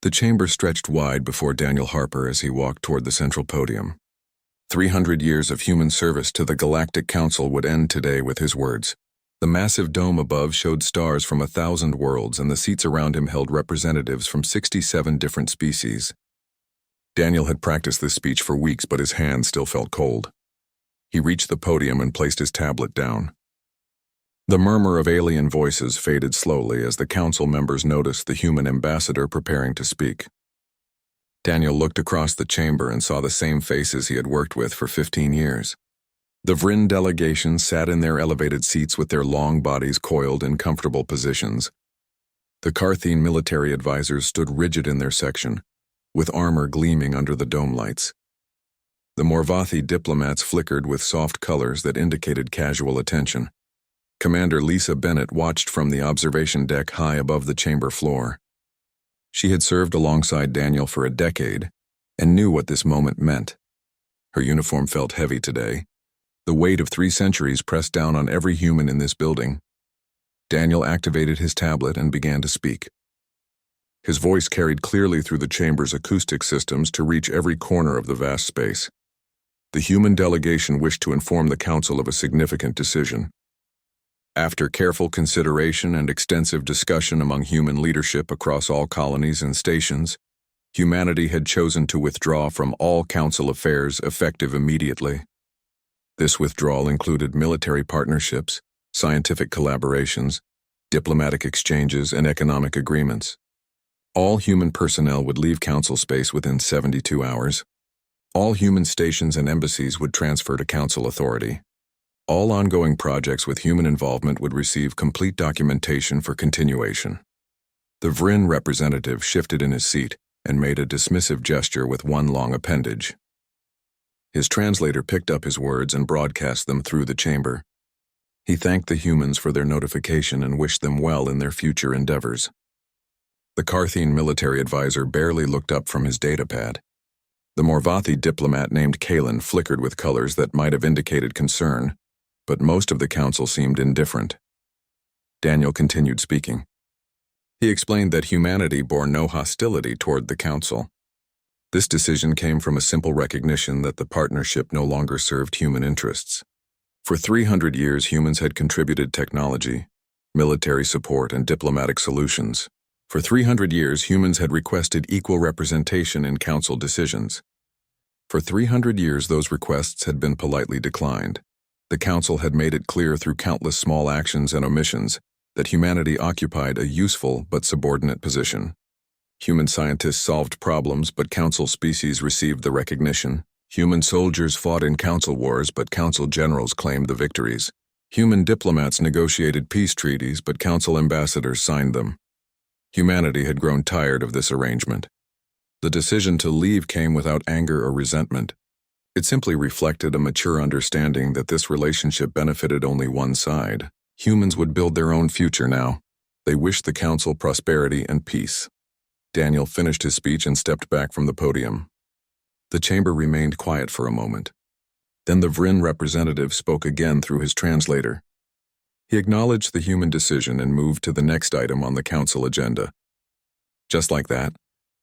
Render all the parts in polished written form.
The chamber stretched wide before Daniel Harper as he walked toward the central podium. 300 years of human service to the Galactic Council would end today with his words. The massive dome above showed stars from 1,000 worlds, and the seats around him held representatives from 67 different species. Daniel had practiced this speech for weeks, but his hands still felt cold. He reached the podium and placed his tablet down. The murmur of alien voices faded slowly as the council members noticed the human ambassador preparing to speak. Daniel looked across the chamber and saw the same faces he had worked with for 15 years. The Vryn delegation sat in their elevated seats with their long bodies coiled in comfortable positions. The Carthene military advisors stood rigid in their section, with armor gleaming under the dome lights. The Morvathi diplomats flickered with soft colors that indicated casual attention. Commander Lisa Bennett watched from the observation deck high above the chamber floor. She had served alongside Daniel for a decade and knew what this moment meant. Her uniform felt heavy today, the weight of 3 centuries pressed down on every human in this building. Daniel activated his tablet and began to speak. His voice carried clearly through the chamber's acoustic systems to reach every corner of the vast space. The human delegation wished to inform the council of a significant decision. After careful consideration and extensive discussion among human leadership across all colonies and stations, humanity had chosen to withdraw from all council affairs effective immediately. This withdrawal included military partnerships, scientific collaborations, diplomatic exchanges, and economic agreements. All human personnel would leave council space within 72 hours. All human stations and embassies would transfer to council authority. All ongoing projects with human involvement would receive complete documentation for continuation. The Vryn representative shifted in his seat and made a dismissive gesture with one long appendage. His translator picked up his words and broadcast them through the chamber. He thanked the humans for their notification and wished them well in their future endeavors. The Carthene military advisor barely looked up from his datapad. The Morvathi diplomat named Kalen flickered with colors that might have indicated concern, but most of the council seemed indifferent. Daniel continued speaking. He explained that humanity bore no hostility toward the council. This decision came from a simple recognition that the partnership no longer served human interests. For 300 years, humans had contributed technology, military support, and diplomatic solutions. For 300 years, humans had requested equal representation in council decisions. For 300 years, those requests had been politely declined. The council had made it clear through countless small actions and omissions that humanity occupied a useful but subordinate position. Human scientists solved problems, but council species received the recognition. Human soldiers fought in council wars, but council generals claimed the victories. Human diplomats negotiated peace treaties, but council ambassadors signed them. Humanity had grown tired of this arrangement. The decision to leave came without anger or resentment. It simply reflected a mature understanding that this relationship benefited only one side. Humans would build their own future now. They wished the council prosperity and peace. Daniel finished his speech and stepped back from the podium. The chamber remained quiet for a moment. Then the Vryn representative spoke again through his translator. He acknowledged the human decision and moved to the next item on the council agenda. Just like that,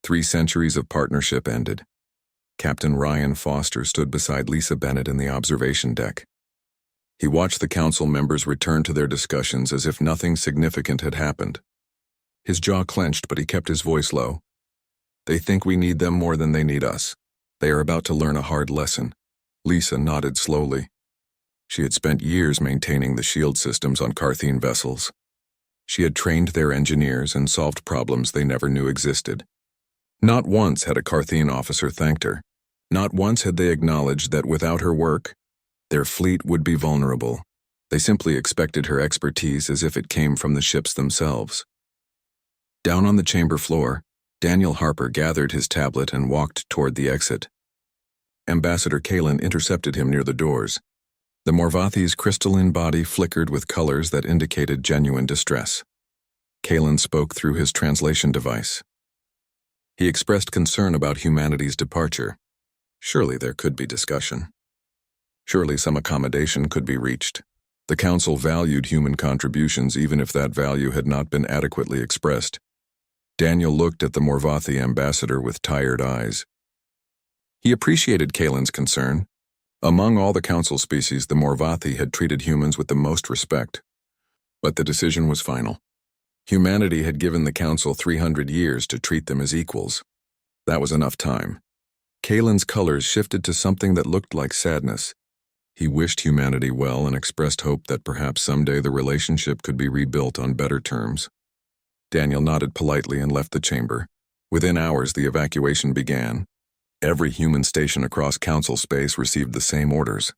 3 centuries of partnership ended. Captain Ryan Foster stood beside Lisa Bennett in the observation deck. He watched the council members return to their discussions as if nothing significant had happened. His jaw clenched, but he kept his voice low. They think we need them more than they need us. They are about to learn a hard lesson. Lisa nodded slowly. She had spent years maintaining the shield systems on Carthene vessels. She had trained their engineers and solved problems they never knew existed. Not once had a Carthene officer thanked her. Not once had they acknowledged that without her work, their fleet would be vulnerable. They simply expected her expertise as if it came from the ships themselves. Down on the chamber floor, Daniel Harper gathered his tablet and walked toward the exit. Ambassador Kalen intercepted him near the doors. The Morvathi's crystalline body flickered with colors that indicated genuine distress. Kalen spoke through his translation device. He expressed concern about humanity's departure. Surely there could be discussion. Surely some accommodation could be reached. The council valued human contributions even if that value had not been adequately expressed. Daniel looked at the Morvathi ambassador with tired eyes. He appreciated Kalen's concern. Among all the council species, the Morvathi had treated humans with the most respect. But the decision was final. Humanity had given the council 300 years to treat them as equals. That was enough time. Kalen's colors shifted to something that looked like sadness. He wished humanity well and expressed hope that perhaps someday the relationship could be rebuilt on better terms. Daniel nodded politely and left the chamber. Within hours, the evacuation began. Every human station across council space received the same orders.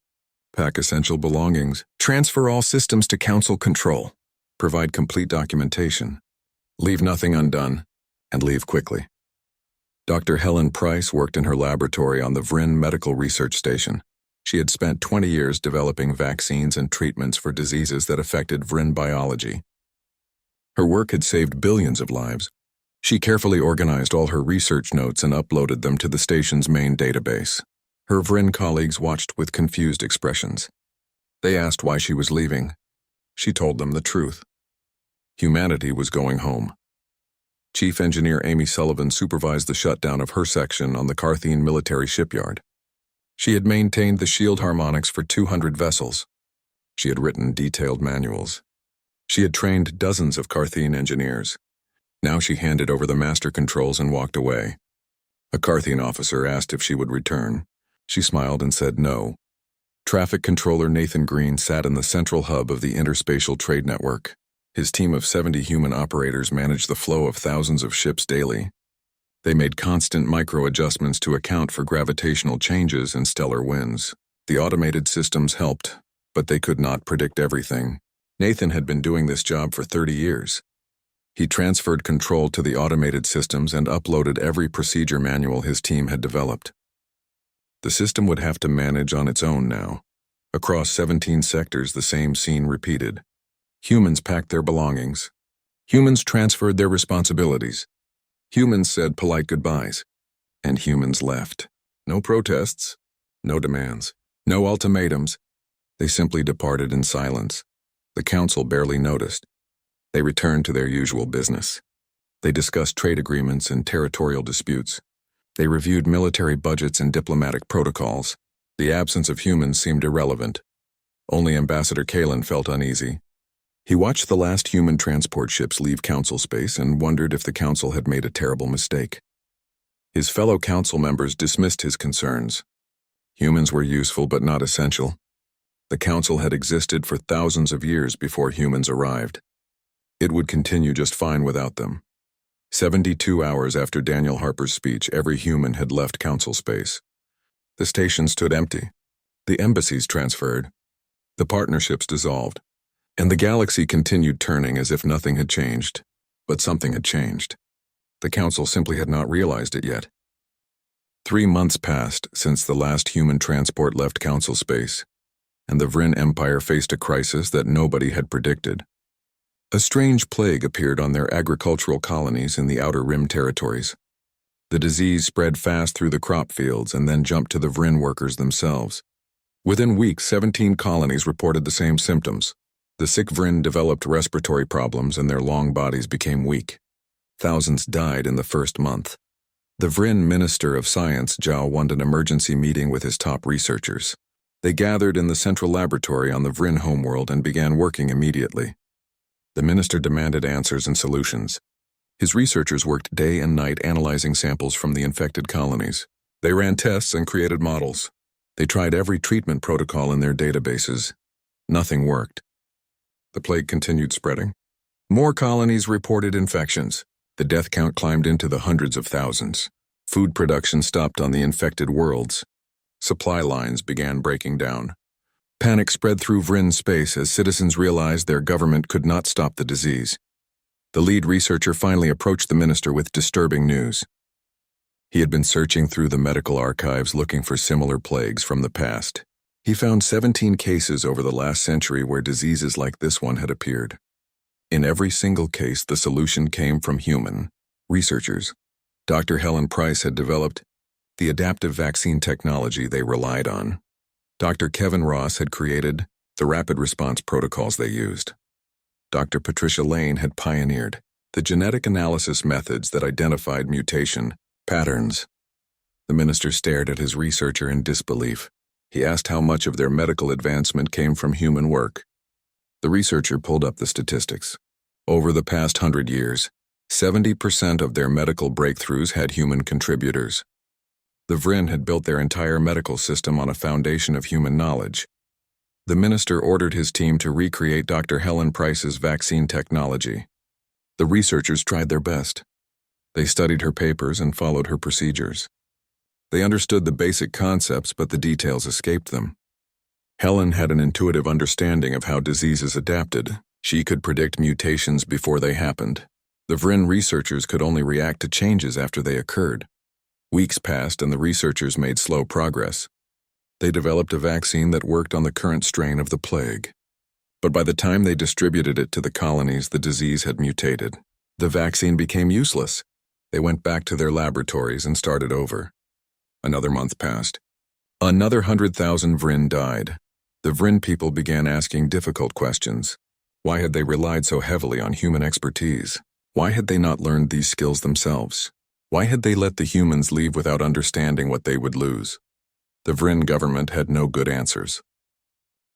Pack essential belongings, transfer all systems to council control, provide complete documentation, leave nothing undone, and leave quickly. Dr. Helen Price worked in her laboratory on the Vryn Medical Research Station. She had spent 20 years developing vaccines and treatments for diseases that affected Vryn biology. Her work had saved billions of lives. She carefully organized all her research notes and uploaded them to the station's main database. Her Vryn colleagues watched with confused expressions. They asked why she was leaving. She told them the truth. Humanity was going home. Chief Engineer Amy Sullivan supervised the shutdown of her section on the Carthene military shipyard. She had maintained the shield harmonics for 200 vessels. She had written detailed manuals. She had trained dozens of Carthene engineers. Now she handed over the master controls and walked away. A Carthene officer asked if she would return. She smiled and said no. Traffic controller Nathan Green sat in the central hub of the Interspatial Trade Network. His team of 70 human operators managed the flow of thousands of ships daily. They made constant micro-adjustments to account for gravitational changes and stellar winds. The automated systems helped, but they could not predict everything. Nathan had been doing this job for 30 years. He transferred control to the automated systems and uploaded every procedure manual his team had developed. The system would have to manage on its own now. Across 17 sectors, the same scene repeated. Humans packed their belongings. Humans transferred their responsibilities. Humans said polite goodbyes. And humans left. No protests, no demands, no ultimatums. They simply departed in silence. The council barely noticed. They returned to their usual business. They discussed trade agreements and territorial disputes. They reviewed military budgets and diplomatic protocols. The absence of humans seemed irrelevant. Only Ambassador Kalen felt uneasy. He watched the last human transport ships leave council space and wondered if the council had made a terrible mistake. His fellow council members dismissed his concerns. Humans were useful but not essential. The council had existed for thousands of years before humans arrived. It would continue just fine without them. 72 hours after Daniel Harper's speech, every human had left council space. The station stood empty. The embassies transferred. The partnerships dissolved. And the galaxy continued turning as if nothing had changed. But something had changed. The council simply had not realized it yet. 3 months passed since the last human transport left council space, and the Vryn Empire faced a crisis that nobody had predicted. A strange plague appeared on their agricultural colonies in the Outer Rim territories. The disease spread fast through the crop fields and then jumped to the Vryn workers themselves. Within weeks, 17 colonies reported the same symptoms. The sick Vryn developed respiratory problems and their long bodies became weak. Thousands died in the first month. The Vryn Minister of Science, Zhao, wanted an emergency meeting with his top researchers. They gathered in the central laboratory on the Vryn homeworld and began working immediately. The minister demanded answers and solutions. His researchers worked day and night analyzing samples from the infected colonies. They ran tests and created models. They tried every treatment protocol in their databases. Nothing worked. The plague continued spreading. More colonies reported infections. The death count climbed into the hundreds of thousands. Food production stopped on the infected worlds. Supply lines began breaking down. Panic spread through Vryn space as citizens realized their government could not stop the disease. The lead researcher finally approached the minister with disturbing news. He had been searching through the medical archives looking for similar plagues from the past. He found 17 cases over the last century where diseases like this one had appeared. In every single case, the solution came from human researchers. Dr. Helen Price had developed the adaptive vaccine technology they relied on. Dr. Kevin Ross had created the rapid response protocols they used. Dr. Patricia Lane had pioneered the genetic analysis methods that identified mutation patterns. The minister stared at his researcher in disbelief. He asked how much of their medical advancement came from human work. The researcher pulled up the statistics. Over the past 100 years, 70% of their medical breakthroughs had human contributors. The Vryn had built their entire medical system on a foundation of human knowledge. The minister ordered his team to recreate Dr. Helen Price's vaccine technology. The researchers tried their best. They studied her papers and followed her procedures. They understood the basic concepts, but the details escaped them. Helen had an intuitive understanding of how diseases adapted. She could predict mutations before they happened. The Vryn researchers could only react to changes after they occurred. Weeks passed and the researchers made slow progress. They developed a vaccine that worked on the current strain of the plague. But by the time they distributed it to the colonies, the disease had mutated. The vaccine became useless. They went back to their laboratories and started over. Another month passed. Another 100,000 Vryn died. The Vryn people began asking difficult questions. Why had they relied so heavily on human expertise? Why had they not learned these skills themselves? Why had they let the humans leave without understanding what they would lose? The Vryn government had no good answers.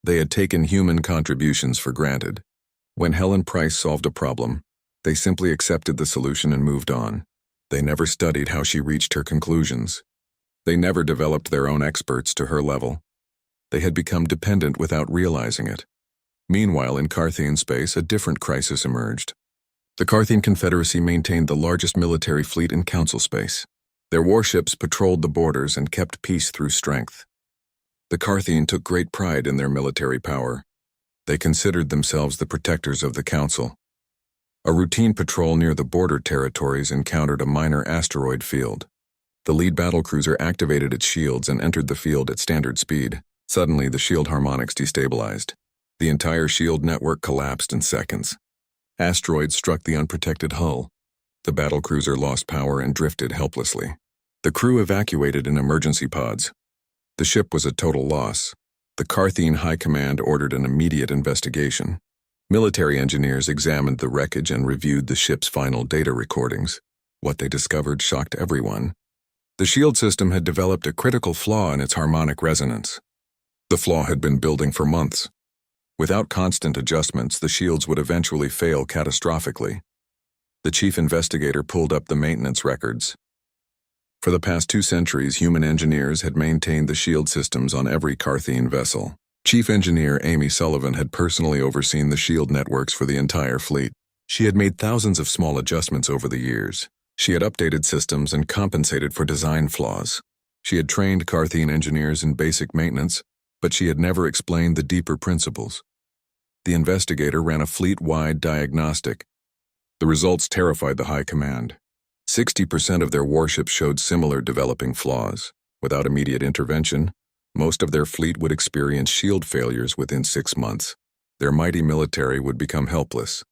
They had taken human contributions for granted. When Helen Price solved a problem, they simply accepted the solution and moved on. They never studied how she reached her conclusions. They never developed their own experts to her level. They had become dependent without realizing it. Meanwhile, in Carthian space, a different crisis emerged. The Carthian Confederacy maintained the largest military fleet in Council space. Their warships patrolled the borders and kept peace through strength. The Carthian took great pride in their military power. They considered themselves the protectors of the Council. A routine patrol near the border territories encountered a minor asteroid field. The lead battlecruiser activated its shields and entered the field at standard speed. Suddenly, the shield harmonics destabilized. The entire shield network collapsed in seconds. Asteroids struck the unprotected hull. The battlecruiser lost power and drifted helplessly. The crew evacuated in emergency pods. The ship was a total loss. The Carthian High Command ordered an immediate investigation. Military engineers examined the wreckage and reviewed the ship's final data recordings. What they discovered shocked everyone. The shield system had developed a critical flaw in its harmonic resonance. The flaw had been building for months. Without constant adjustments, the shields would eventually fail catastrophically. The chief investigator pulled up the maintenance records. For the past 2 centuries, human engineers had maintained the shield systems on every Carthian vessel. Chief Engineer Amy Sullivan had personally overseen the shield networks for the entire fleet. She had made thousands of small adjustments over the years. She had updated systems and compensated for design flaws. She had trained Carthian engineers in basic maintenance, but she had never explained the deeper principles. The investigator ran a fleet-wide diagnostic. The results terrified the High Command. 60% of their warships showed similar developing flaws. Without immediate intervention, most of their fleet would experience shield failures within 6 months. Their mighty military would become helpless.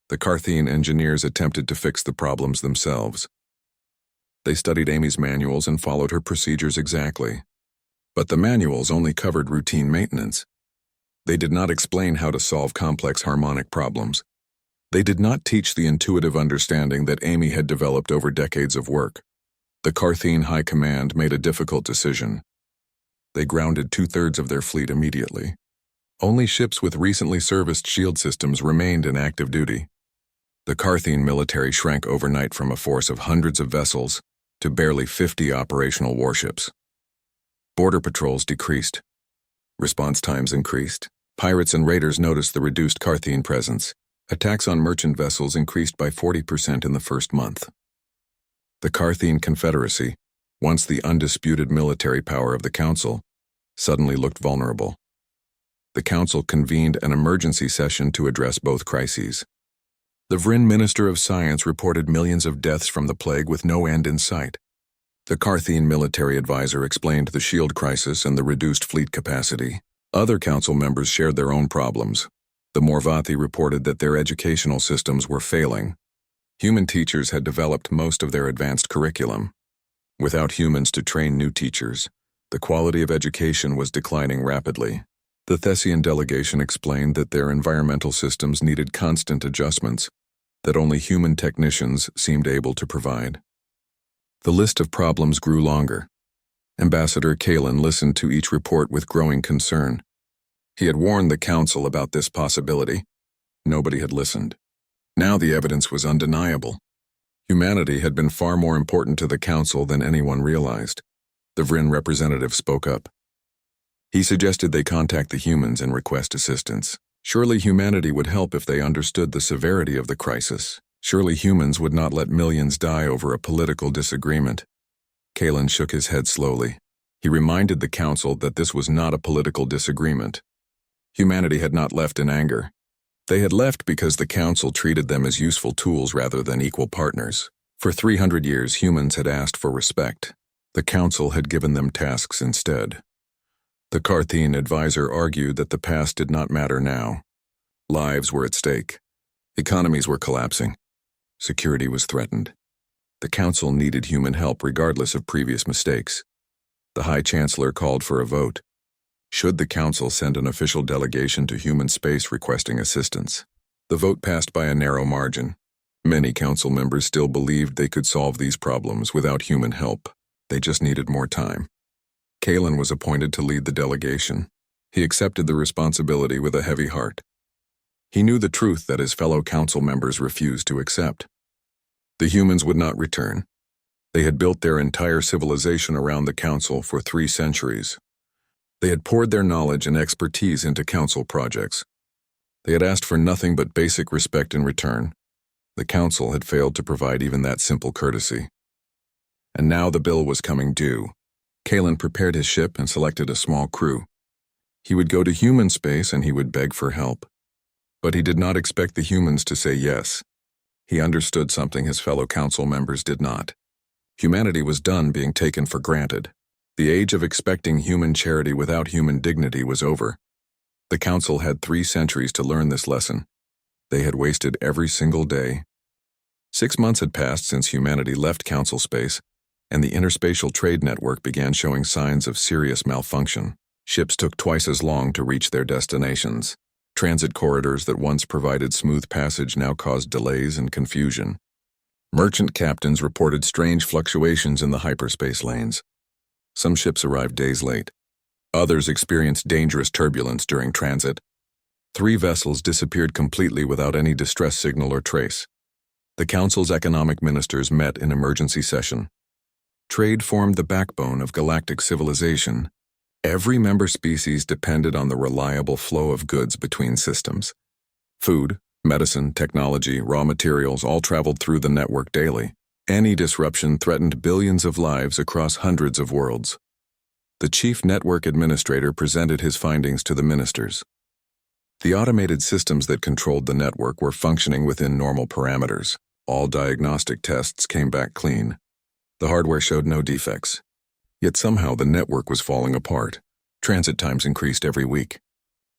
The Carthian engineers attempted to fix the problems themselves. They studied Amy's manuals and followed her procedures exactly. But the manuals only covered routine maintenance. They did not explain how to solve complex harmonic problems. They did not teach the intuitive understanding that Amy had developed over decades of work. The Carthian High Command made a difficult decision. They grounded 2/3 of their fleet immediately. Only ships with recently serviced shield systems remained in active duty. The Carthian military shrank overnight from a force of hundreds of vessels to barely 50 operational warships. Border patrols decreased. Response times increased. Pirates and raiders noticed the reduced Carthian presence. Attacks on merchant vessels increased by 40% in the first month. The Carthian Confederacy, once the undisputed military power of the Council, suddenly looked vulnerable. The Council convened an emergency session to address both crises. The Vryn Minister of Science reported millions of deaths from the plague with no end in sight. The Carthian military advisor explained the shield crisis and the reduced fleet capacity. Other council members shared their own problems. The Morvathi reported that their educational systems were failing. Human teachers had developed most of their advanced curriculum. Without humans to train new teachers, the quality of education was declining rapidly. The Thessian delegation explained that their environmental systems needed constant adjustments. that only human technicians seemed able to provide. The list of problems grew longer. Ambassador Kalen listened to each report with growing concern. He had warned the council about this possibility. Nobody had listened. Now the evidence was undeniable. Humanity had been far more important to the council than anyone realized. The Vryn representative spoke up. He suggested they contact the humans and request assistance. Surely humanity would help if they understood the severity of the crisis. Surely humans would not let millions die over a political disagreement. Kalen shook his head slowly. He reminded the council that this was not a political disagreement. Humanity had not left in anger. They had left because the council treated them as useful tools rather than equal partners. For 300 years, humans had asked for respect. The council had given them tasks instead. The Carthian advisor argued that the past did not matter now. Lives were at stake. Economies were collapsing. Security was threatened. The council needed human help regardless of previous mistakes. The High Chancellor called for a vote. Should the council send an official delegation to human space requesting assistance? The vote passed by a narrow margin. Many council members still believed they could solve these problems without human help. They just needed more time. Kalen was appointed to lead the delegation. He accepted the responsibility with a heavy heart. He knew the truth that his fellow council members refused to accept. The humans would not return. They had built their entire civilization around the council for 3 centuries. They had poured their knowledge and expertise into council projects. They had asked for nothing but basic respect in return. The council had failed to provide even that simple courtesy. And now the bill was coming due. Kalen prepared his ship and selected a small crew. He would go to human space and he would beg for help. But he did not expect the humans to say yes. He understood something his fellow council members did not. Humanity was done being taken for granted. The age of expecting human charity without human dignity was over. The council had 3 centuries to learn this lesson. They had wasted every single day. 6 months had passed since humanity left council space, and the interspatial trade network began showing signs of serious malfunction. Ships took twice as long to reach their destinations. Transit corridors that once provided smooth passage now caused delays and confusion. Merchant captains reported strange fluctuations in the hyperspace lanes. Some ships arrived days late. Others experienced dangerous turbulence during transit. 3 vessels disappeared completely without any distress signal or trace. The council's economic ministers met in emergency session. Trade formed the backbone of galactic civilization. Every member species depended on the reliable flow of goods between systems. Food, medicine, technology, raw materials all traveled through the network daily. Any disruption threatened billions of lives across hundreds of worlds. The chief network administrator presented his findings to the ministers. The automated systems that controlled the network were functioning within normal parameters. All diagnostic tests came back clean. The hardware showed no defects. Yet somehow the network was falling apart. Transit times increased every week.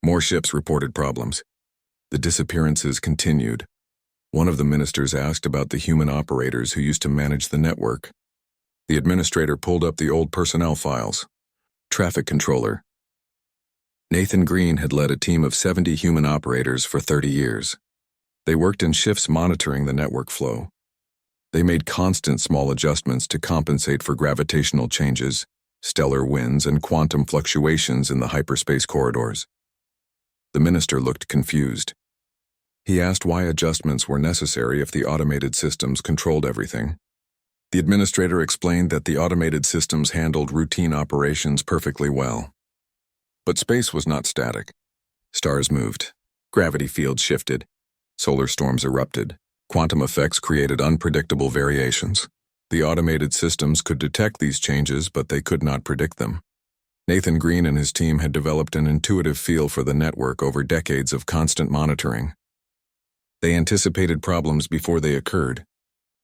More ships reported problems. The disappearances continued. One of the ministers asked about the human operators who used to manage the network. The administrator pulled up the old personnel files. Traffic controller. Nathan Green had led a team of 70 human operators for 30 years. They worked in shifts monitoring the network flow. They made constant small adjustments to compensate for gravitational changes, stellar winds, and quantum fluctuations in the hyperspace corridors. The minister looked confused. He asked why adjustments were necessary if the automated systems controlled everything. The administrator explained that the automated systems handled routine operations perfectly well. But space was not static. Stars moved. Gravity fields shifted. Solar storms erupted. Quantum effects created unpredictable variations. The automated systems could detect these changes, but they could not predict them. Nathan Green and his team had developed an intuitive feel for the network over decades of constant monitoring. They anticipated problems before they occurred.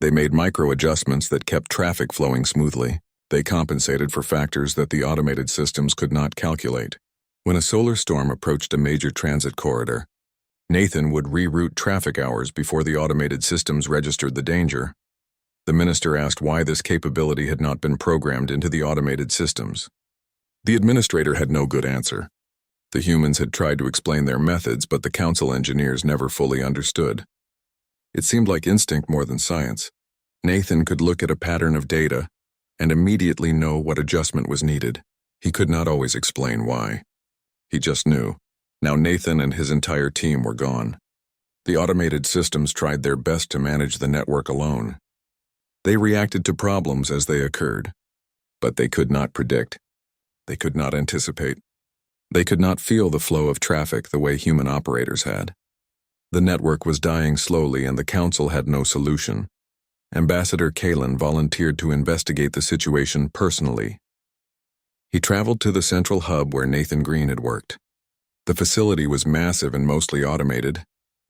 They made micro-adjustments that kept traffic flowing smoothly. They compensated for factors that the automated systems could not calculate. When a solar storm approached a major transit corridor, Nathan would reroute traffic hours before the automated systems registered the danger. The minister asked why this capability had not been programmed into the automated systems. The administrator had no good answer. The humans had tried to explain their methods, but the council engineers never fully understood. It seemed like instinct more than science. Nathan could look at a pattern of data and immediately know what adjustment was needed. He could not always explain why. He just knew. Now Nathan and his entire team were gone. The automated systems tried their best to manage the network alone. They reacted to problems as they occurred, but they could not predict. They could not anticipate. They could not feel the flow of traffic the way human operators had. The network was dying slowly and the council had no solution. Ambassador Kalen volunteered to investigate the situation personally. He traveled to the central hub where Nathan Green had worked. The facility was massive and mostly automated.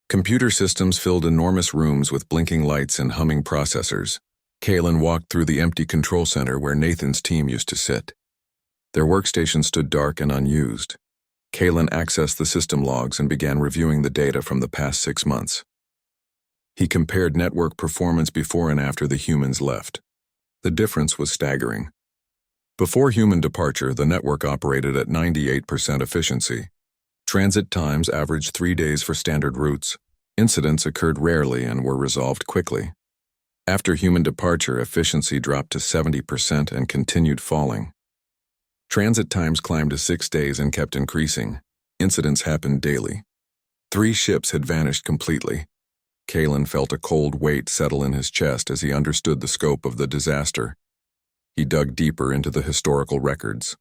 Computer systems filled enormous rooms with blinking lights and humming processors. Kalen walked through the empty control center where Nathan's team used to sit. Their workstation stood dark and unused. Kalen accessed the system logs and began reviewing the data from the past 6 months. He compared network performance before and after the humans left. The difference was staggering. Before human departure, the network operated at 98% efficiency. Transit times averaged 3 days for standard routes. Incidents occurred rarely and were resolved quickly. After human departure, efficiency dropped to 70% and continued falling. Transit times climbed to 6 days and kept increasing. Incidents happened daily. 3 ships had vanished completely. Kalen felt a cold weight settle in his chest as he understood the scope of the disaster. He dug deeper into the historical records.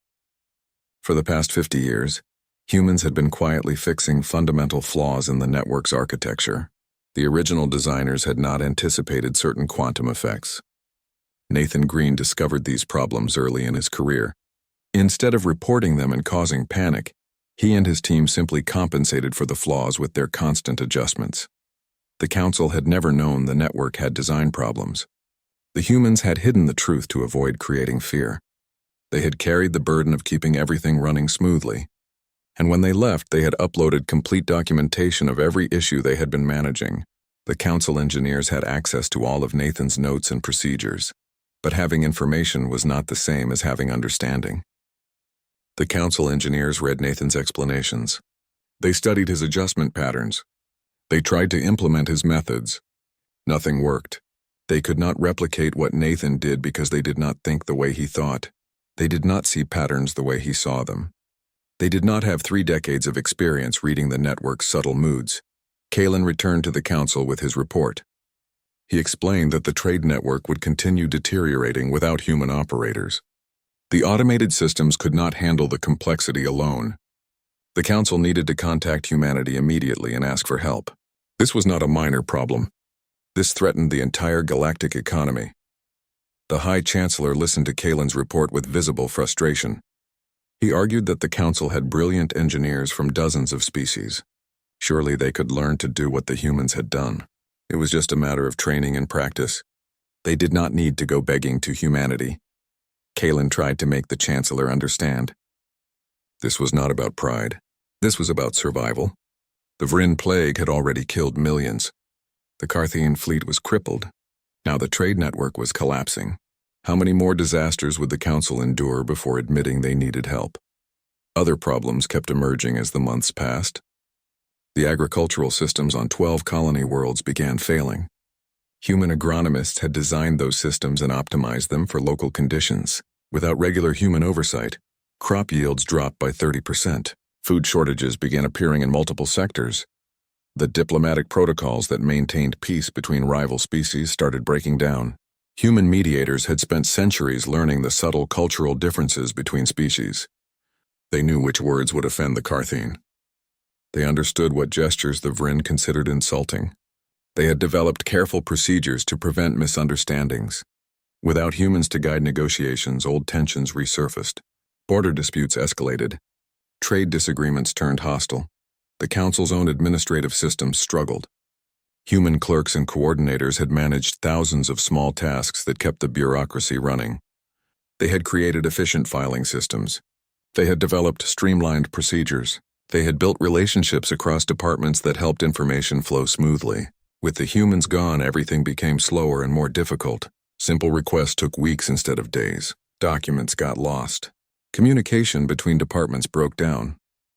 For the past 50 years, humans had been quietly fixing fundamental flaws in the network's architecture. The original designers had not anticipated certain quantum effects. Nathan Green discovered these problems early in his career. Instead of reporting them and causing panic, he and his team simply compensated for the flaws with their constant adjustments. The council had never known the network had design problems. The humans had hidden the truth to avoid creating fear. They had carried the burden of keeping everything running smoothly. And when they left, they had uploaded complete documentation of every issue they had been managing. The council engineers had access to all of Nathan's notes and procedures, but having information was not the same as having understanding. The council engineers read Nathan's explanations. They studied his adjustment patterns. They tried to implement his methods. Nothing worked. They could not replicate what Nathan did because they did not think the way he thought. They did not see patterns the way he saw them. They did not have 3 decades of experience reading the network's subtle moods. Kalen returned to the council with his report. He explained that the trade network would continue deteriorating without human operators. The automated systems could not handle the complexity alone. The council needed to contact humanity immediately and ask for help. This was not a minor problem. This threatened the entire galactic economy. The High Chancellor listened to Kalen's report with visible frustration. He argued that the council had brilliant engineers from dozens of species. Surely they could learn to do what the humans had done. It was just a matter of training and practice. They did not need to go begging to humanity. Kalen tried to make the Chancellor understand. This was not about pride. This was about survival. The Vryn plague had already killed millions. The Carthian fleet was crippled. Now the trade network was collapsing. How many more disasters would the council endure before admitting they needed help? Other problems kept emerging as the months passed. The agricultural systems on 12 colony worlds began failing. Human agronomists had designed those systems and optimized them for local conditions. Without regular human oversight, crop yields dropped by 30%. Food shortages began appearing in multiple sectors. The diplomatic protocols that maintained peace between rival species started breaking down. Human mediators had spent centuries learning the subtle cultural differences between species. They knew which words would offend the Carthian. They understood what gestures the Vryn considered insulting. They had developed careful procedures to prevent misunderstandings. Without humans to guide negotiations, old tensions resurfaced. Border disputes escalated. Trade disagreements turned hostile. The council's own administrative systems struggled. Human clerks and coordinators had managed thousands of small tasks that kept the bureaucracy running. They had created efficient filing systems. They had developed streamlined procedures. They had built relationships across departments that helped information flow smoothly. With the humans gone, everything became slower and more difficult. Simple requests took weeks instead of days. Documents got lost. Communication between departments broke down.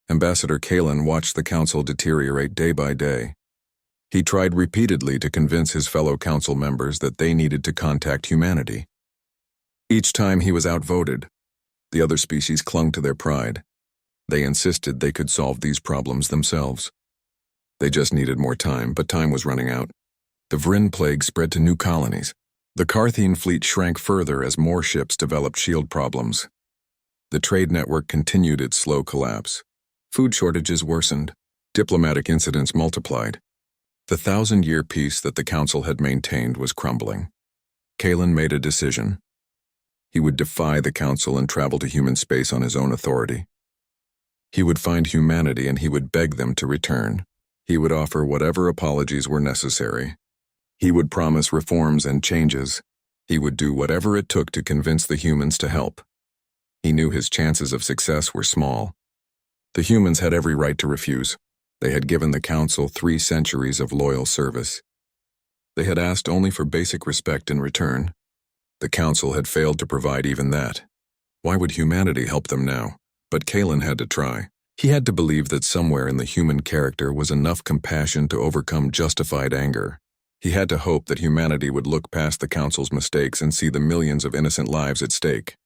Ambassador Kalen watched the council deteriorate day by day. He tried repeatedly to convince his fellow council members that they needed to contact humanity. Each time he was outvoted, the other species clung to their pride. They insisted they could solve these problems themselves. They just needed more time, but time was running out. The Vryn plague spread to new colonies. The Carthene fleet shrank further as more ships developed shield problems. The trade network continued its slow collapse. Food shortages worsened. Diplomatic incidents multiplied. The 1,000-year peace that the Council had maintained was crumbling. Kalen made a decision. He would defy the Council and travel to human space on his own authority. He would find humanity and he would beg them to return. He would offer whatever apologies were necessary. He would promise reforms and changes. He would do whatever it took to convince the humans to help. He knew his chances of success were small. The humans had every right to refuse. They had given the Council 3 centuries of loyal service. They had asked only for basic respect in return. The Council had failed to provide even that. Why would humanity help them now? But Kalen had to try. He had to believe that somewhere in the human character was enough compassion to overcome justified anger. He had to hope that humanity would look past the Council's mistakes and see the millions of innocent lives at stake.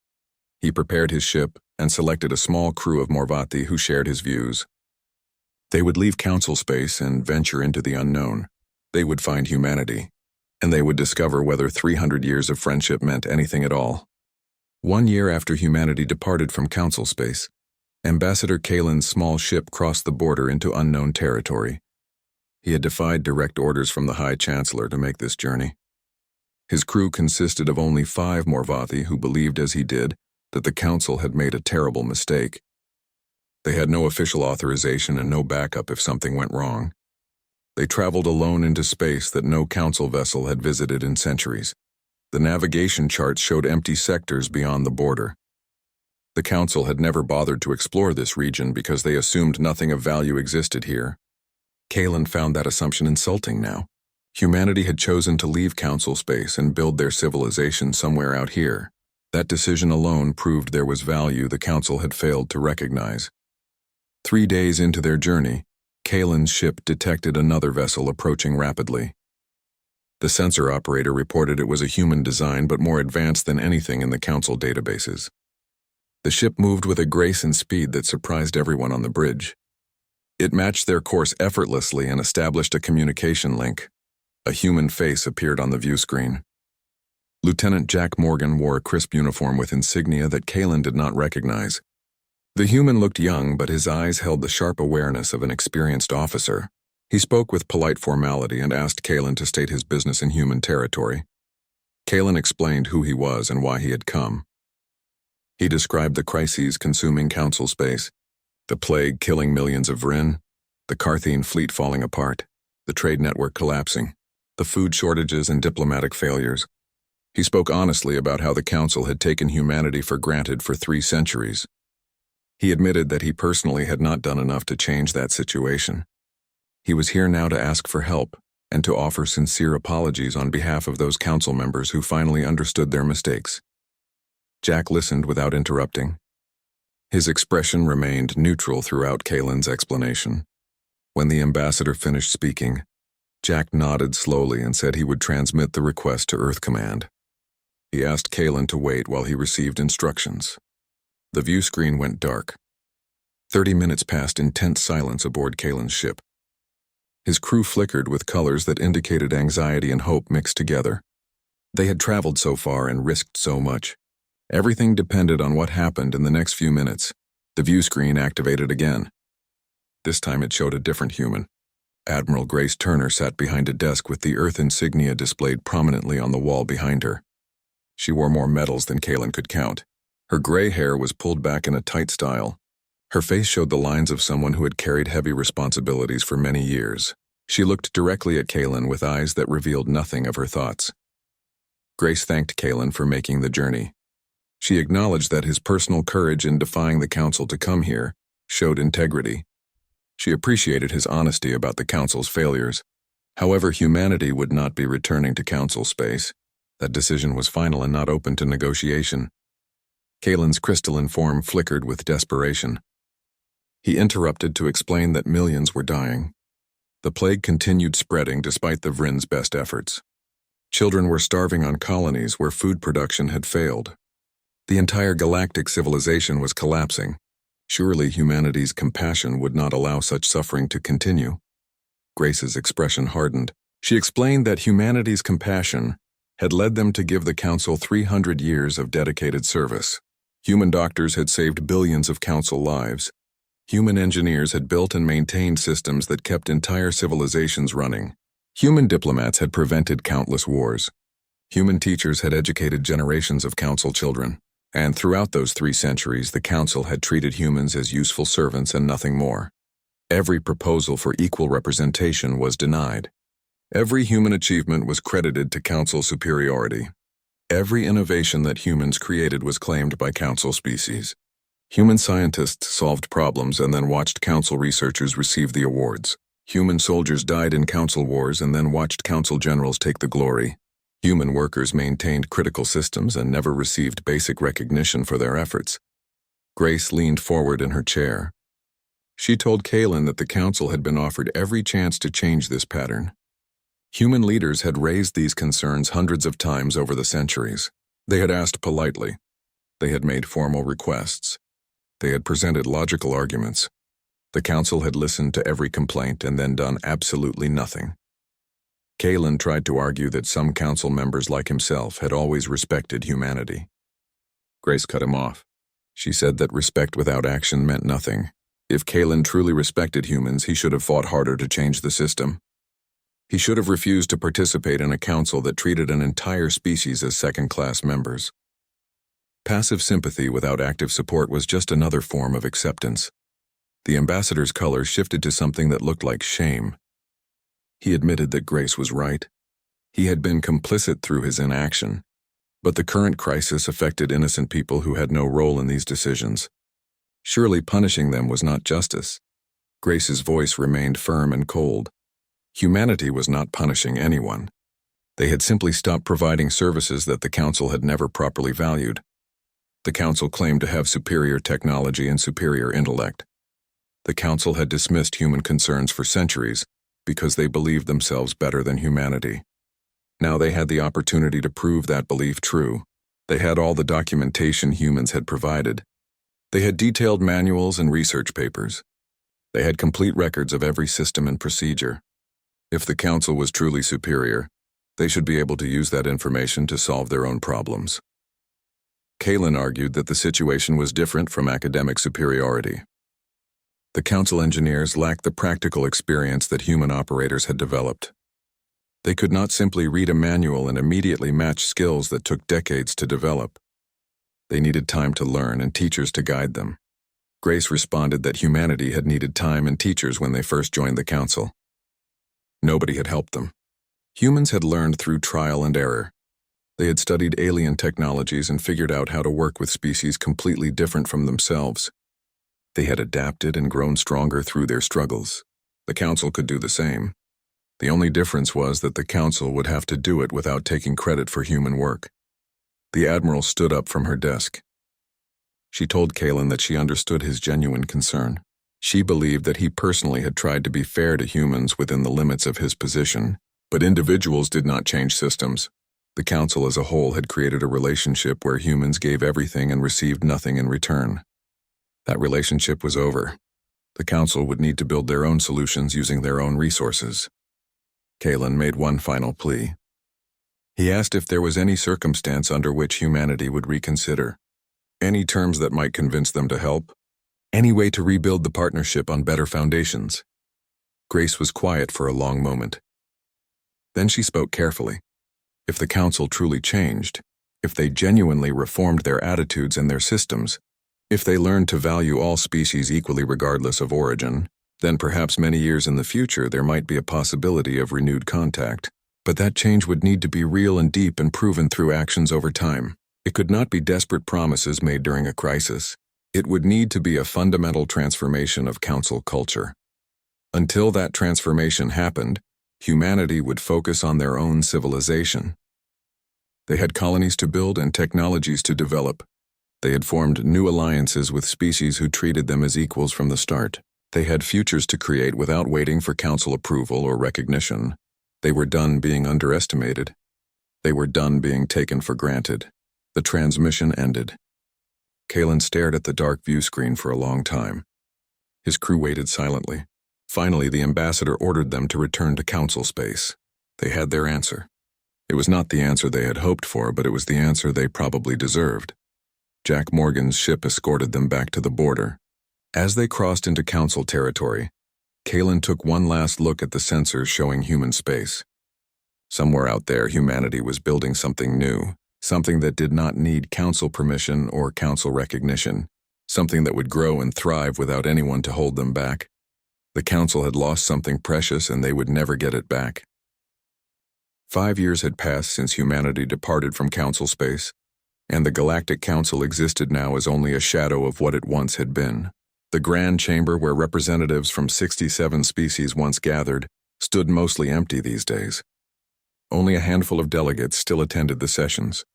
He prepared his ship and selected a small crew of Morvati who shared his views. They would leave Council space and venture into the unknown. They would find humanity, and they would discover whether 300 years of friendship meant anything at all. 1 year after humanity departed from Council space, Ambassador Kalen's small ship crossed the border into unknown territory. He had defied direct orders from the High Chancellor to make this journey. His crew consisted of only 5 Morvathi who believed as he did that the Council had made a terrible mistake. They had no official authorization and no backup if something went wrong. They traveled alone into space that no Council vessel had visited in centuries. The navigation charts showed empty sectors beyond the border. The Council had never bothered to explore this region because they assumed nothing of value existed here. Kalen found that assumption insulting now. Humanity had chosen to leave Council space and build their civilization somewhere out here. That decision alone proved there was value the Council had failed to recognize. 3 days into their journey, Kalen's ship detected another vessel approaching rapidly. The sensor operator reported it was a human design but more advanced than anything in the Council databases. The ship moved with a grace and speed that surprised everyone on the bridge. It matched their course effortlessly and established a communication link. A human face appeared on the view screen. Lieutenant Jack Morgan wore a crisp uniform with insignia that Kalen did not recognize. The human looked young, but his eyes held the sharp awareness of an experienced officer. He spoke with polite formality and asked Kalen to state his business in human territory. Kalen explained who he was and why he had come. He described the crises consuming Council space, the plague killing millions of Vryn, the Carthene fleet falling apart, the trade network collapsing, the food shortages and diplomatic failures. He spoke honestly about how the Council had taken humanity for granted for 3 centuries. He admitted that he personally had not done enough to change that situation. He was here now to ask for help and to offer sincere apologies on behalf of those Council members who finally understood their mistakes. Jack listened without interrupting. His expression remained neutral throughout Kalen's explanation. When the ambassador finished speaking, Jack nodded slowly and said he would transmit the request to Earth Command. He asked Kalen to wait while he received instructions. The view screen went dark. 30 minutes passed in tense silence aboard Kalen's ship. His crew flickered with colors that indicated anxiety and hope mixed together. They had traveled so far and risked so much. Everything depended on what happened in the next few minutes. The view screen activated again. This time it showed a different human. Admiral Grace Turner sat behind a desk with the Earth insignia displayed prominently on the wall behind her. She wore more medals than Kalen could count. Her gray hair was pulled back in a tight style. Her face showed the lines of someone who had carried heavy responsibilities for many years. She looked directly at Kalen with eyes that revealed nothing of her thoughts. Grace thanked Kalen for making the journey. She acknowledged that his personal courage in defying the Council to come here showed integrity. She appreciated his honesty about the Council's failures. However, humanity would not be returning to Council space. That decision was final and not open to negotiation. Kalen's crystalline form flickered with desperation. He interrupted to explain that millions were dying. The plague continued spreading despite the Vrin's best efforts. Children were starving on colonies where food production had failed. The entire galactic civilization was collapsing. Surely humanity's compassion would not allow such suffering to continue. Grace's expression hardened. She explained that humanity's compassion had led them to give the Council 300 years of dedicated service. Human doctors had saved billions of Council lives. Human engineers had built and maintained systems that kept entire civilizations running. Human diplomats had prevented countless wars. Human teachers had educated generations of Council children. And throughout those 3 centuries, the Council had treated humans as useful servants and nothing more. Every proposal for equal representation was denied. Every human achievement was credited to Council superiority. Every innovation that humans created was claimed by Council species. Human scientists solved problems and then watched Council researchers receive the awards. Human soldiers died in Council wars and then watched Council generals take the glory. Human workers maintained critical systems and never received basic recognition for their efforts. Grace leaned forward in her chair. She told Kaylin that the Council had been offered every chance to change this pattern. Human leaders had raised these concerns hundreds of times over the centuries. They had asked politely. They had made formal requests. They had presented logical arguments. The Council had listened to every complaint and then done absolutely nothing. Kaylin tried to argue that some Council members like himself had always respected humanity. Grace cut him off. She said that respect without action meant nothing. If Kaylin truly respected humans, he should have fought harder to change the system. He should have refused to participate in a council that treated an entire species as second-class members. Passive sympathy without active support was just another form of acceptance. The ambassador's color shifted to something that looked like shame. He admitted that Grace was right. He had been complicit through his inaction, but the current crisis affected innocent people who had no role in these decisions. Surely punishing them was not justice. Grace's voice remained firm and cold. Humanity was not punishing anyone. They had simply stopped providing services that the Council had never properly valued. The Council claimed to have superior technology and superior intellect. The Council had dismissed human concerns for centuries because they believed themselves better than humanity. Now they had the opportunity to prove that belief true. They had all the documentation humans had provided. They had detailed manuals and research papers. They had complete records of every system and procedure. If the Council was truly superior, they should be able to use that information to solve their own problems. Kaylin argued that the situation was different from academic superiority. The Council engineers lacked the practical experience that human operators had developed. They could not simply read a manual and immediately match skills that took decades to develop. They needed time to learn and teachers to guide them. Grace responded that humanity had needed time and teachers when they first joined the Council. Nobody had helped them. Humans had learned through trial and error. They had studied alien technologies and figured out how to work with species completely different from themselves. They had adapted and grown stronger through their struggles. The Council could do the same. The only difference was that the Council would have to do it without taking credit for human work. The Admiral stood up from her desk. She told Kaylin that she understood his genuine concern. She believed that he personally had tried to be fair to humans within the limits of his position, but individuals did not change systems. The Council as a whole had created a relationship where humans gave everything and received nothing in return. That relationship was over. The Council would need to build their own solutions using their own resources. Kaylin made one final plea. He asked if there was any circumstance under which humanity would reconsider. Any terms that might convince them to help. Any way to rebuild the partnership on better foundations. Grace was quiet for a long moment. Then she spoke carefully. If the Council truly changed, if they genuinely reformed their attitudes and their systems, if they learned to value all species equally regardless of origin, then perhaps many years in the future there might be a possibility of renewed contact. But that change would need to be real and deep and proven through actions over time. It could not be desperate promises made during a crisis. It would need to be a fundamental transformation of Council culture. Until that transformation happened, humanity would focus on their own civilization. They had colonies to build and technologies to develop. They had formed new alliances with species who treated them as equals from the start. They had futures to create without waiting for council approval or recognition. They were done being underestimated. They were done being taken for granted. The transmission ended. Kalen stared at the dark view screen for a long time. His crew waited silently. Finally, the ambassador ordered them to return to council space. They had their answer. It was not the answer they had hoped for, but it was the answer they probably deserved. Jack Morgan's ship escorted them back to the border. As they crossed into council territory, Kalen took one last look at the sensors showing human space. Somewhere out there, humanity was building something new, something that did not need council permission or council recognition, something that would grow and thrive without anyone to hold them back. The council had lost something precious and they would never get it back. 5 years had passed since humanity departed from council space, and the Galactic Council existed now as only a shadow of what it once had been. The grand chamber where representatives from 67 species once gathered stood mostly empty these days. Only a handful of delegates still attended the sessions.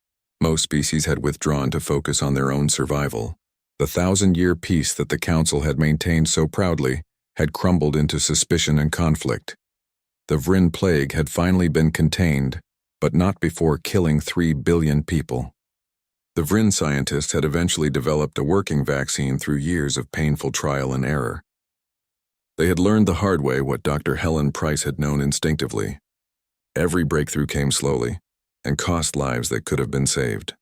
Most species had withdrawn to focus on their own survival. The 1,000-year peace that the council had maintained so proudly had crumbled into suspicion and conflict. The Vryn plague had finally been contained, but not before killing 3 billion people. The Vryn scientists had eventually developed a working vaccine through years of painful trial and error. They had learned the hard way what Dr. Helen Price had known instinctively. Every breakthrough came slowly and cost lives that could have been saved.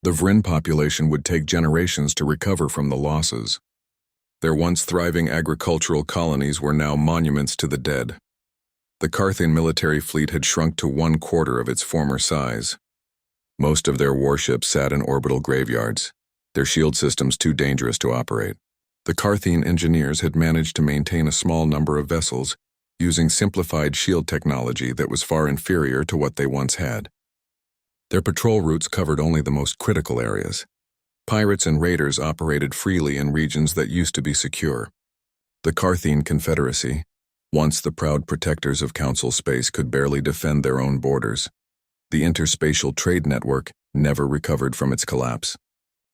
The Vryn population would take generations to recover from the losses. Their once thriving agricultural colonies were now monuments to the dead. The Carthian military fleet had shrunk to 1/4 of its former size. Most of their warships sat in orbital graveyards, their shield systems too dangerous to operate. The Carthian engineers had managed to maintain a small number of vessels using simplified shield technology that was far inferior to what they once had. Their patrol routes covered only the most critical areas. Pirates and raiders operated freely in regions that used to be secure. The Carthian Confederacy, once the proud protectors of council space, could barely defend their own borders. The interspatial trade network never recovered from its collapse.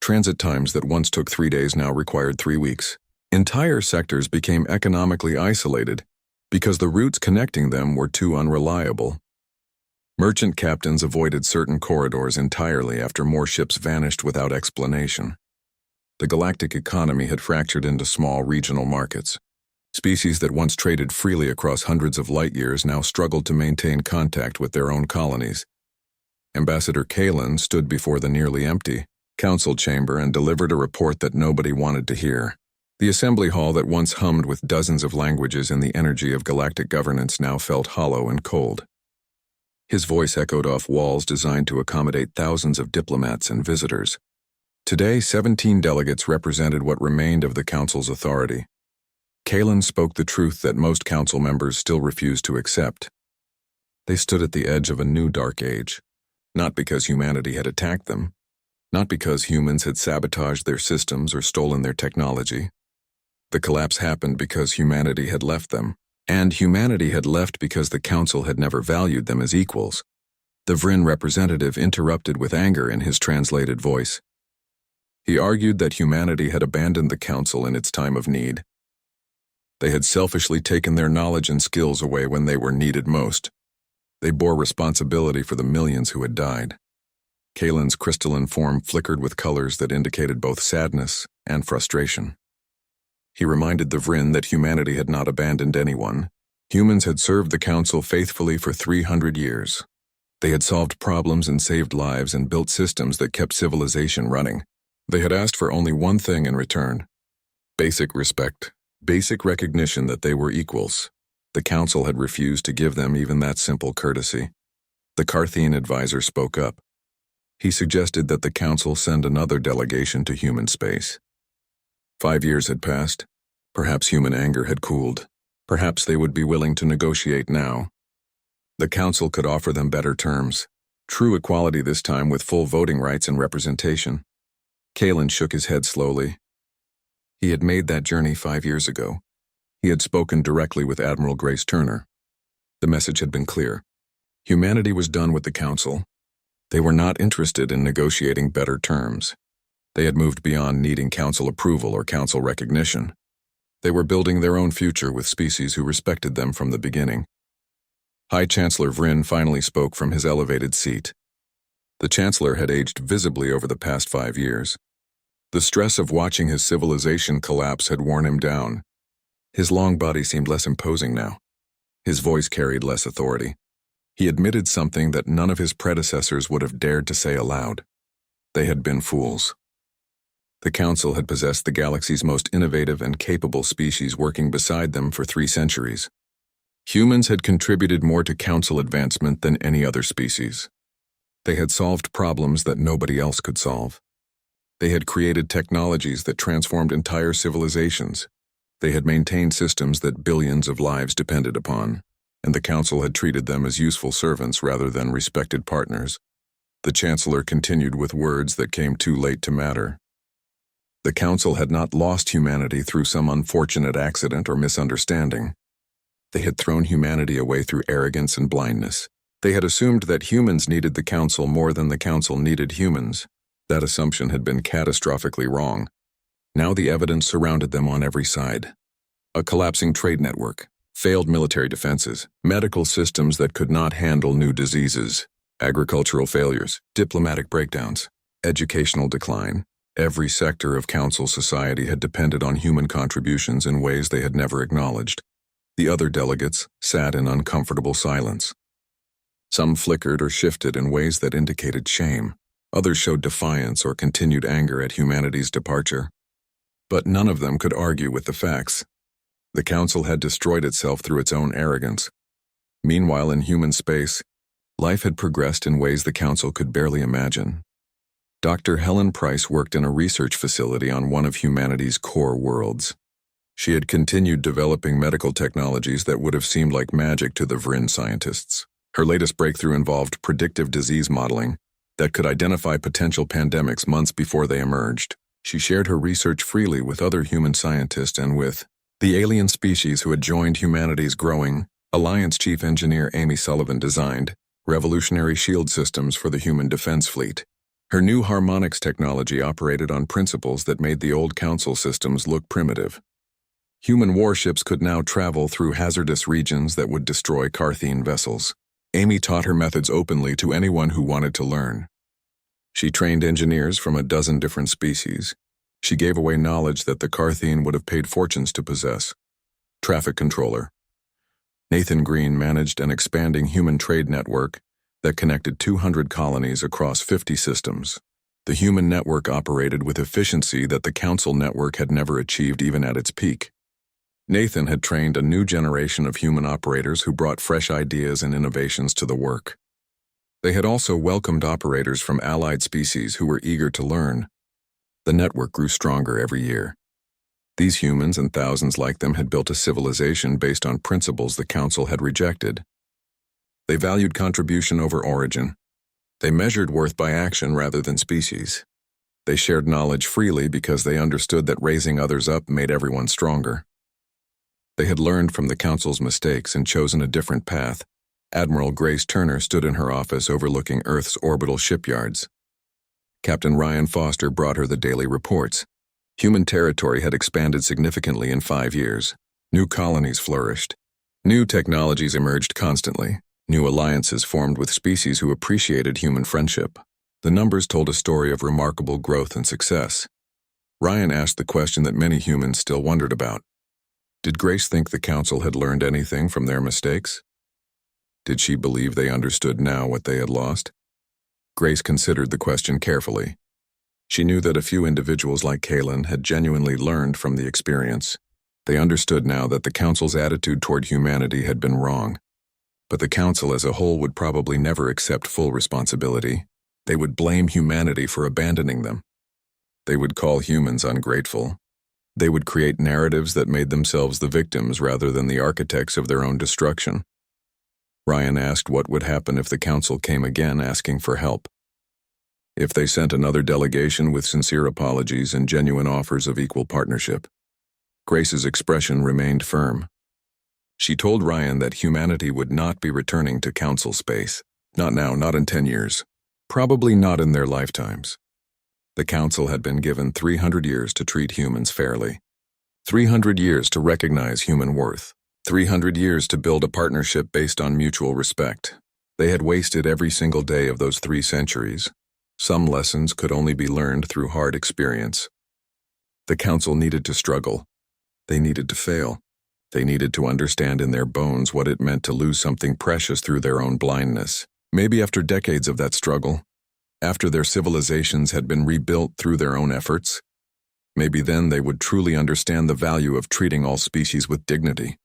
Transit times that once took 3 days now required 3 weeks. Entire sectors became economically isolated because the routes connecting them were too unreliable. Merchant captains avoided certain corridors entirely after more ships vanished without explanation. The galactic economy had fractured into small regional markets. Species that once traded freely across hundreds of light years now struggled to maintain contact with their own colonies. Ambassador Kalen stood before the nearly empty council chamber and delivered a report that nobody wanted to hear. The assembly hall that once hummed with dozens of languages in the energy of galactic governance now felt hollow and cold. His voice echoed off walls designed to accommodate thousands of diplomats and visitors. Today, 17 delegates represented what remained of the council's authority. Kalen spoke the truth that most council members still refused to accept. They stood at the edge of a new dark age. Not because humanity had attacked them, not because humans had sabotaged their systems or stolen their technology. The collapse happened because humanity had left them, and humanity had left because the council had never valued them as equals. The Vryn representative interrupted with anger in his translated voice. He argued that humanity had abandoned the council in its time of need. They had selfishly taken their knowledge and skills away when they were needed most. They bore responsibility for the millions who had died. Kalen's crystalline form flickered with colors that indicated both sadness and frustration. He reminded the Vryn that humanity had not abandoned anyone. Humans had served the council faithfully for 300 years. They had solved problems and saved lives and built systems that kept civilization running. They had asked for only one thing in return: basic respect, basic recognition that they were equals. The council had refused to give them even that simple courtesy. The Carthian advisor spoke up. He suggested that the council send another delegation to human space. 5 years had passed. Perhaps human anger had cooled. Perhaps they would be willing to negotiate now. The council could offer them better terms. True equality this time, with full voting rights and representation. Kalen shook his head slowly. He had made that journey 5 years ago. He had spoken directly with Admiral Grace Turner. The message had been clear. Humanity was done with the council. They were not interested in negotiating better terms. They had moved beyond needing council approval or council recognition. They were building their own future with species who respected them from the beginning. High Chancellor Vryn finally spoke from his elevated seat. The Chancellor had aged visibly over the past 5 years. The stress of watching his civilization collapse had worn him down. His long body seemed less imposing now. His voice carried less authority. He admitted something that none of his predecessors would have dared to say aloud. They had been fools. The Council had possessed the galaxy's most innovative and capable species working beside them for 3 centuries. Humans had contributed more to Council advancement than any other species. They had solved problems that nobody else could solve. They had created technologies that transformed entire civilizations. They had maintained systems that billions of lives depended upon, and the Council had treated them as useful servants rather than respected partners. The Chancellor continued with words that came too late to matter. The Council had not lost humanity through some unfortunate accident or misunderstanding. They had thrown humanity away through arrogance and blindness. They had assumed that humans needed the Council more than the Council needed humans. That assumption had been catastrophically wrong. Now the evidence surrounded them on every side. A collapsing trade network, failed military defenses, medical systems that could not handle new diseases, agricultural failures, diplomatic breakdowns, educational decline. Every sector of Council society had depended on human contributions in ways they had never acknowledged. The other delegates sat in uncomfortable silence. Some flickered or shifted in ways that indicated shame. Others showed defiance or continued anger at humanity's departure. But none of them could argue with the facts. The Council had destroyed itself through its own arrogance. Meanwhile, in human space, life had progressed in ways the Council could barely imagine. Dr. Helen Price worked in a research facility on one of humanity's core worlds. She had continued developing medical technologies that would have seemed like magic to the Vryn scientists. Her latest breakthrough involved predictive disease modeling that could identify potential pandemics months before they emerged. She shared her research freely with other human scientists and with the alien species who had joined humanity's growing. Alliance Chief Engineer Amy Sullivan designed revolutionary shield systems for the human defense fleet. Her new harmonics technology operated on principles that made the old Council systems look primitive. Human warships could now travel through hazardous regions that would destroy Carthene vessels. Amy taught her methods openly to anyone who wanted to learn. She trained engineers from a dozen different species. She gave away knowledge that the Carthene would have paid fortunes to possess. Traffic controller. Nathan Green managed an expanding human trade network that connected 200 colonies across 50 systems. The human network operated with efficiency that the Council network had never achieved even at its peak. Nathan had trained a new generation of human operators who brought fresh ideas and innovations to the work. They had also welcomed operators from allied species who were eager to learn. The network grew stronger every year. These humans and thousands like them had built a civilization based on principles the Council had rejected. They valued contribution over origin. They measured worth by action rather than species. They shared knowledge freely because they understood that raising others up made everyone stronger. They had learned from the Council's mistakes and chosen a different path. Admiral Grace Turner stood in her office overlooking Earth's orbital shipyards. Captain Ryan Foster brought her the daily reports. Human territory had expanded significantly in 5 years. New colonies flourished. New technologies emerged constantly. New alliances formed with species who appreciated human friendship. The numbers told a story of remarkable growth and success. Ryan asked the question that many humans still wondered about. Did Grace think the Council had learned anything from their mistakes? Did she believe they understood now what they had lost? Grace considered the question carefully. She knew that a few individuals like Kaylin had genuinely learned from the experience. They understood now that the Council's attitude toward humanity had been wrong. But the Council as a whole would probably never accept full responsibility. They would blame humanity for abandoning them. They would call humans ungrateful. They would create narratives that made themselves the victims rather than the architects of their own destruction. Ryan asked what would happen if the Council came again asking for help. If they sent another delegation with sincere apologies and genuine offers of equal partnership. Grace's expression remained firm. She told Ryan that humanity would not be returning to Council space. Not now, not in 10 years. Probably not in their lifetimes. The Council had been given 300 years to treat humans fairly. 300 years to recognize human worth. 300 years to build a partnership based on mutual respect. They had wasted every single day of those 3 centuries. Some lessons could only be learned through hard experience. The council needed to struggle. They needed to fail. They needed to understand in their bones what it meant to lose something precious through their own blindness. Maybe after decades of that struggle, after their civilizations had been rebuilt through their own efforts, maybe then they would truly understand the value of treating all species with dignity.